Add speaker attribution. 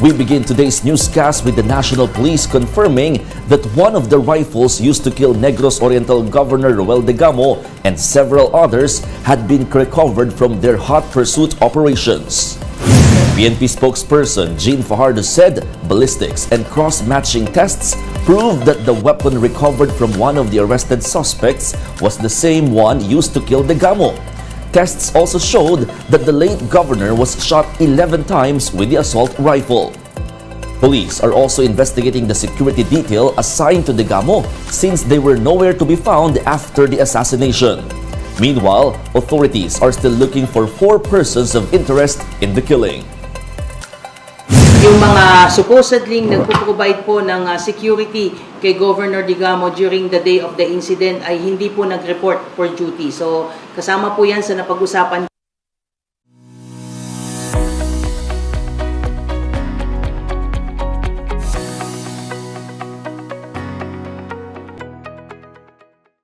Speaker 1: We begin today's newscast with the National Police confirming that one of the rifles used to kill Negros Oriental Governor Roel Degamo and several others had been recovered from their hot pursuit operations. PNP spokesperson Jean Fajardo said ballistics and cross-matching tests proved that the weapon recovered from one of the arrested suspects was the same one used to kill Degamo. Tests also showed that the late governor was shot 11 times with the assault rifle. Police are also investigating the security detail assigned to Degamo since they were nowhere to be found after the assassination. Meanwhile, authorities are still looking for 4 persons of interest in the killing.
Speaker 2: Yung mga supposedly nagpo-provide po ng security kay Governor Degamo during the day of the incident ay hindi po nag-report for duty. So kasama po yan sa napag-usapan